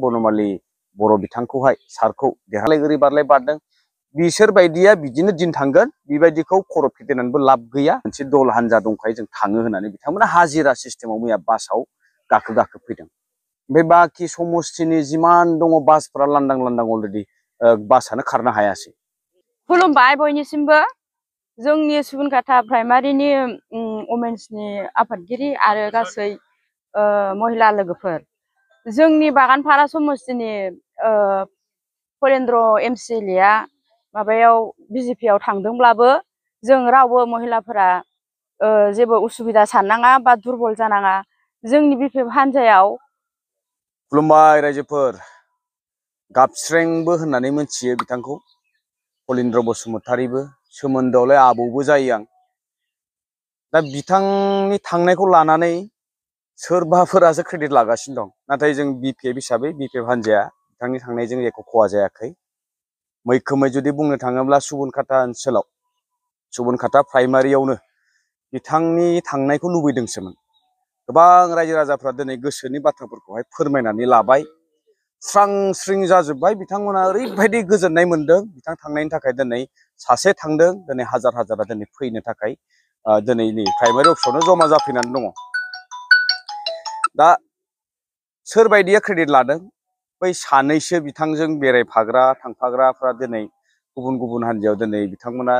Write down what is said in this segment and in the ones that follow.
बनमालि बर' बिथांखौहाय सारखौ देरहालाय ओरै बारलाय बारदों बिसोर बायदिया बिदिनो दिन थांगोन बेबायदिखौ खर' फिदिंनानैबो लाब गैया मोनसे दल हान्जा दंखायो जों थाङो होननानै बिथांमोना हाजिरा सिस्टेमाव मैया बासाव गाखो फैदों। ओमफ्राय बाखि समस्थिनि जिमान दङ बासफोरा लांदां अलरेडि बासानो खारनो हायासै। खुलुमबाय बयनिसिमबो जोंनि सुबुनखाथा प्राइमारिनि वमेन्सनि आफादगिरि आरो गासै महिला लोगोफोर जोंनि बागानपारा समस्थिनि फरेन्द्र एमसिएलए माबायाव बिजेपियाव थांदोंब्लाबो जों रावबो महिलाफोरा जेबो उसुबिदा साननाङा बा दुरबल जानाङा। जोंनि बिपिएफ हान्जायाव खुलुमबाय रायजोफोर गाबस्रेंबो होननानै मिथियो बिथांखौ फलिन्द्र बसुमतारीबो सोमोन्दोआवलाय आबौबो जायो आं। दा बिथांनि थांनायखौ लानानै सोरबाफोरासो क्रेडिट लागासिनो दं नाथाय जों बिपिएफ हिसाबै बिपिएफ हान्जाया बिथांनि थांनायजों एख' खहा जायाखै। मैखोमै जुदि बुंनो थाङोब्ला सुबुनखाथा ओनसोलाव सुबुनखाथा प्राइमारियावनो बिथांनि थांनायखौ लुबैदोंसोमोन। गोबां रायजो राजाफ्रा दिनै गोसोनि बाथ्राफोरखौहाय फोरमायनानै लाबाय स्रां स्रिं जाजोब्बाय बिथांमोना ओरैबायदि गोजोननाय मोनदों बिथां थांनायनि थाखाय। दिनै सासे थांदों दिनै हाजारा दिनै फैनो थाखाय दिनैनि प्राइमारि अफिसावनो जमा जाफैनानै दङ। दा सोरबायदिया क्रेडिट लादों बै सानैसो बिथांजों बेरायफाग्रा थांफाग्राफ्रा दिनै गुबुन हान्जायाव दिनै बिथांमोना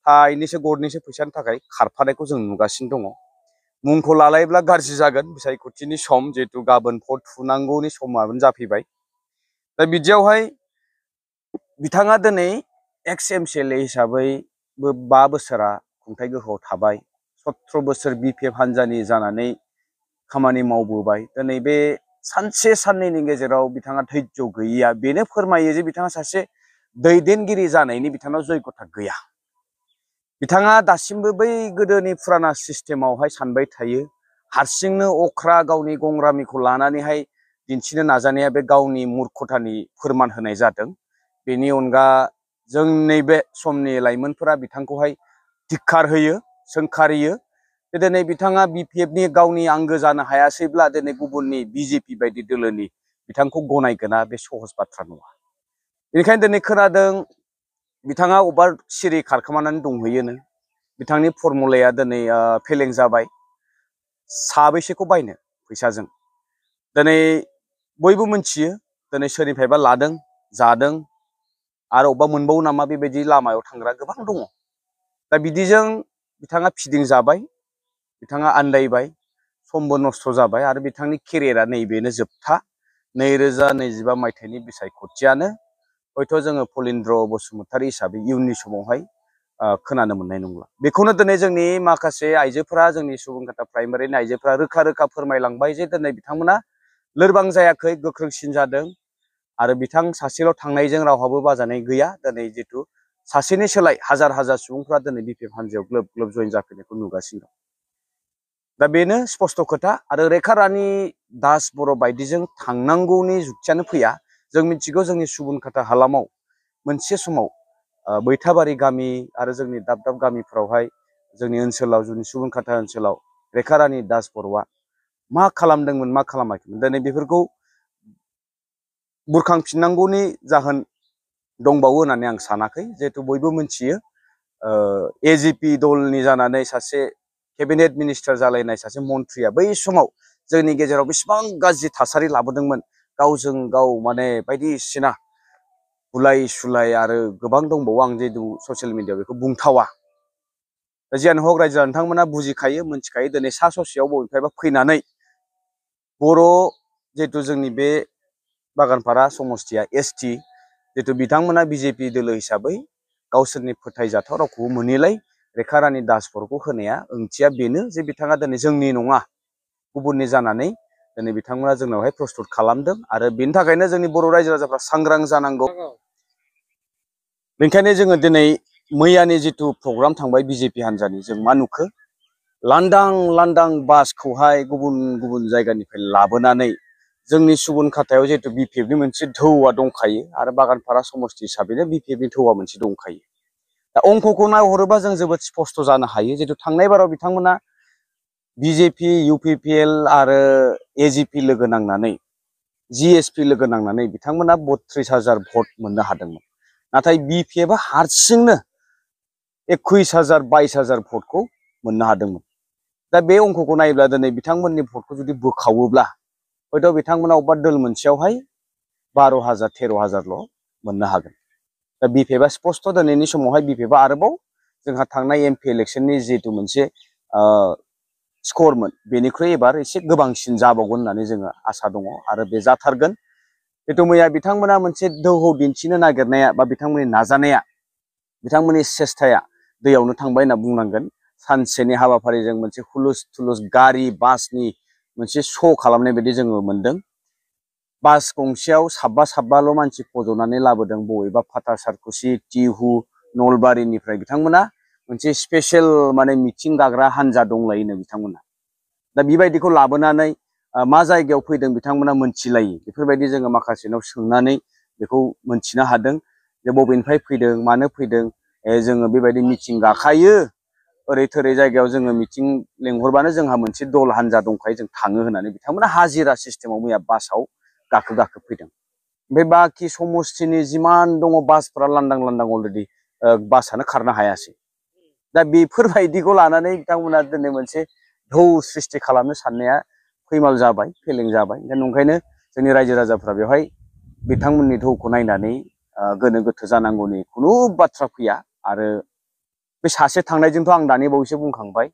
थाइनैसो गरनैसो फैसानि थाखाय खारफानायखौ जों नुगासिनो दङ। मुंखौ लालायोब्ला गाज्रि जागोन बिसायख'थिनि सम जिहेतु गाबोन भट थुनांगौनि समाबो जाफैबाय। दा बिदियावहाय बिथाङा दिनै एक्स एमसिएलए हिसाबैबो 5 बोसोरा खुंथाइ गोहोआव थाबाय 17 बोसोर बिपिएफ हान्जानि जानानै खामानि मावबोबाय। दिनै बे सानसे साननैनि गेजेराव बिथाङा धैर्य गैयैया बेनो फोरमायो जे बिथाङा सासे दैदेनगिरि जानायनि बिथांनाव जयग'था गैया। बिथाङा दासिमबो बै गोदोनि फुराना सिस्टेमावहाय सानबाय थायो। हारसिंनो अख्रा गावनि गंग्रामिखौ लानानैहाय दिन्थिनो नाजानाया बे गावनि मुर्खतानि फोरमान होनाय जादों। बेनि अनगा जों नैबे समनि लाइमोनफोरा बिथांखौहाय धिक्कार होयो सोंखारियो। दिनै बिथाङा बिपिएफनि गावनि आंगो जानो हायासैब्ला दिनै गुबुननि बिजेपि बायदि दोलोनि बिथांखौ गनायगोना बे सहज बाथ्रा नङा। बेनिखायनो दिनै खोनादों बिथाङा अबेबा सिरि खारखोमानानै दंहैयोनो। बिथांनि फर्मुलाया दिनै फेलें जाबाय। साबैसेखौ बायनो फैसाजों दिनै बयबो मिथियो दिनै सोरनिफ्रायबा लादों जादों आरो अबेबा मोनबावो नामा बेबायदि लामायाव थांग्रा गोबां दङ। दा बिदिजों बिथाङा फिदिंजाबाय बिथाङा आन्दायबाय समबो नस्थ' जाबाय आरो बिथांनि केरियारा नैबेनो जोबथा 2025 मायथाइनि बिसायख'थियानो हयथ' जोङो फलिन्द्र बसुमतारी हिसाबै इयुननि समावहाय खोनानो मोननाय नंला। बेखौनो दिनै जोंनि माखासे आइजोफोरा जोंनि सुबुनखाथा प्राइमारिनि आइजोफोरा रोखा फोरमायलांबाय जे दिनै बिथांमोना लोरबां जायाखै गोख्रोंसिन जादों आरो बिथां सासेल' थांनायजों रावहाबो बाजानाय गैया। दिनै जितु सासेनि सोलाय हाजार सुबुंफ्रा दिनै बिपिएफ हान्जायाव ग्लोब जयेन जाफैनायखौ नुगासिनो दं। दा बेनो स्पष्ट खोथा आरो रेखा रानि दास बर' बायदिजों थांनांगौनि जुक्तियानो फैया। जों मिथिगौ जोंनि सुबुनखाथा हालामाव मोनसे समाव बैथाबारि गामि आरो जोंनि दाब गामिफ्रावहाय जोंनि ओनसोलाव जोंनि सुबुनखाथा ओनसोलाव रेखा रानि दास बर'आ मा खालामदोंमोन मा खालामाखैमोन दिनै बेफोरखौ बुरखांफिननांगौनि जाहोन दंबावो होननानै आं सानाखै। जिहेतु बयबो मिथियो एजिपि दलनि जानानै सासे केबिनेट मिनिस्टार जालायनाय सासे मन्थ्रिया बै समाव जोंनि गेजेराव बेसेबां गाज्रि थासारि लाबोदोंमोन। गावजों गाव माने बायदिसिना बुलाय सुलाय आरो गोबां दंबावो आं जिहेतु ससियेल मिडियायाव बेखौ बुंथावा। जियानो हक रायजो नोंथांमोना बुजिखायो मोनथिखायो दिनै सा ससेयाव बबेनिफ्रायबा फैनानै बर' जिहेतु जोंनि बे बागानपारा समस्थिया एसटि जिहेतु बिथांमोना बिजेपि दोलो हिसाबै गावसोरनि फोथायजाथाव रावखौबो मोनैलाय रेखा रानि दास बर'खौ होनाया ओंथिया बेनो जे बिथाङा दिनै जोंनि नङा गुबुननि जानानै दिनै बिथांमोना जोंनावहाय प्रस्तुत खालामदों आरो बेनि थाखायनो जोंनि बर' रायजो राजाफ्रा सांग्रां जानांगौ। बेनिखायनो जोङो दिनै मैयानि जितु प्रग्राम थांबाय बिजेपि हान्जानि जों मा नुखो लांदां बासखौहाय गुबुन जायगानिफ्राय लाबोनानै जोंनि सुबुनखाथायाव जिहेतु बिपिएफनि मोनसे धौआ दंखायो आरो बागानपारा समस्ति हिसाबैनो बिपिएफनि धौआ मोनसे दंखायो। दा अंकखौ नायहरोबा जों जोबोद स्पष्ट जानो हायो जिहेतु थांनाय बाराव बिथांमोना बिजेपि इउपिपिएल आरो एजिपि लोगो नांनानै जिएसपि लोगो नांनानै बिथांमोना 32,000 भट मोननो हादोंमोन। नाथाय बिपिएफआ हारसिंनो 21,000 22,000 भटखौ मोननो हादोंमोन। दा बे अंकखौ नायोब्ला दिनै बिथांमोननि भटखौ जुदि बोखावोब्ला हयथ' बिथांमोना अबेबा दोल मोनसेयावहाय 12,000 13,000ल' मोननो हागोन। दा बिपिएफआ स्पष्ट दिनैनि समावहाय बिपिएफआ आरोबाव जोंहा थांनाय एमपि इलेक्शननि जिहेतु मोनसे स्करमोन बेनिख्रुइ एबार एसे गोबांसिन जाबावगोन होननानै जोङो आसा दङ आरो बे जाथारगोन। जितु मैया बिथांमोना मोनसे दोहौ दिन्थिनो नागिरनाया बा बिथांमोननि नाजानाया बिथांमोननि सेस्ताया दैयावनो थांबाय होनना बुंनांगोन। सानसेनि हाबाफारिजों मोनसे हुलुस थुलुस गारि बासनि मोनसे श' खालामनाय बायदि जोङो मोनदों। बास गंसेयाव साब्बाल' मानसि फज'नानै लाबोदों बबेबा फाथा सारकुसि टिहु नलबारिनिफ्राय बिथांमोना मोनसे स्पेशेल माने मिथिं गाग्रा हान्जा दंलायोनो बिथांमोना। दा बेबायदिखौ लाबोनानै मा जायगायाव फैदों बिथांमोना मोनथिलायो। बेफोरबायदि जोङो माखासेनाव सोंनानै बेखौ मोनथिनो हादों जे बबेनिफ्राय फैदों मानो फैदों जोङो बेबायदि मिथिं गाखायो ओरै थोरै जायगायाव जोङो मिथिं लेंहरबानो जोंहा मोनसे दल हान्जा दंखायो जों थाङो होननानै बिथांमोना हाजिरा सिस्टेमाव मैया बासाव गाखो फैदों। बे बाखि समस्थिनि जिमान दङ बासफोरा लांदां अलरेडि बासानो खारनो हायासै। दा बेफोरबायदिखौ लानानै बिथांमोना दिनै मोनसे ढौ सृष्टि खालामनो साननाया फैमाल जाबाय फेलें जाबाय। ओंखायनो जोंनि रायजो राजाफ्रा बेवहाय बिथांमोननि ढौखौ नायनानै गोनो गोथो जानांगौनि खुनु बाथ्रा फैया। आरो बे सासे थांनायजोंथ' आं दानि बावैसो बुंखांबाय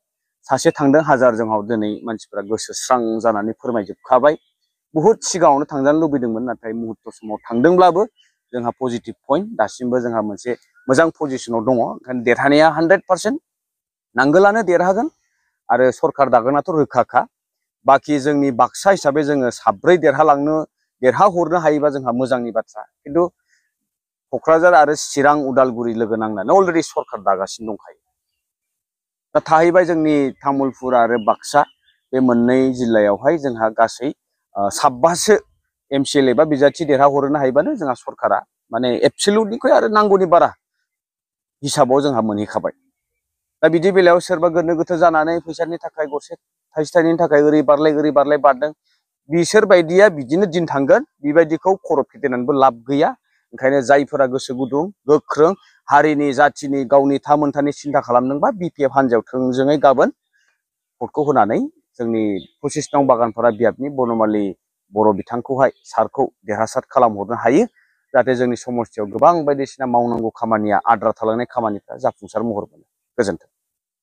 सासे थांदों हाजार जोंहाव दिनै मानसिफ्रा गोसो स्रां जानानै फोरमायजोबखाबाय। बुहुद सिगाङावनो थांजानो लुबैदोंमोन नाथाय मुहुर्त समाव थांदोंब्लाबो जोंहा पजिटिभ पइन्ट दासिमबो जोंहा मोनसे मोजां पजिसनाव दङ। ओंखायनो देरहानाया 100% नांगोलानो देरहागोन आरो सरकार दागोनाथ' रोखाखा। बाखि जोंनि बाक्सा हिसाबै जोङो साब्रै देरहाहरनो हायोबा जोंहा मोजांनि बाथ्रा। खिन्थु क'क्राझार आरो चिरां उदालगुरि लोगो नांनानै अलरेडि सरकार दागासिनो दंखायो। दा थाहैबाय जोंनि तामुलपुर आरो बाक्सा बे मोननै जिल्लायावहाय जोंहा गासै 7 एमसिएलए बा बिजाथि देरहाहरनो हायोबानो जोंहा सरकारा माने एबसलिउटनिख्रुइ आरो नांगौनि बारा हिसाबाव जोंहा मोनहैखाबाय। दा बिदि बेलायाव सोरबा गोनो गोथो जानानै फैसानि थाखाय गरसे थाइसे थाइनैनि थाखाय ओरै बारलाय बारदों बिसोर बायदिया बिदिनो दिन थांगोन। बेबायदिखौ खर' फिदिंनानैबो लाब गैया। ओंखायनो जायफोरा गोसो गुदुं गोख्रों हारिनि जाथिनि गावनि थामोनथानि सिन्था खालामदोंबा बिपिएफ हान्जायाव थोंजोङै गाबोन भटखौ होनानै जोंनि 25 नं बागानपारा बियाबनि बनमालि बर' बिथांखौहाय सारखौ देरहासार खालामहरनो हायो जाहाथे जोंनि समस्थियाव गोबां बायदिसिना मावनांगौ खामानिया आद्रा थालांनाय खामानिफ्रा जाफुंसार महर मोनो। गोजोन्थों।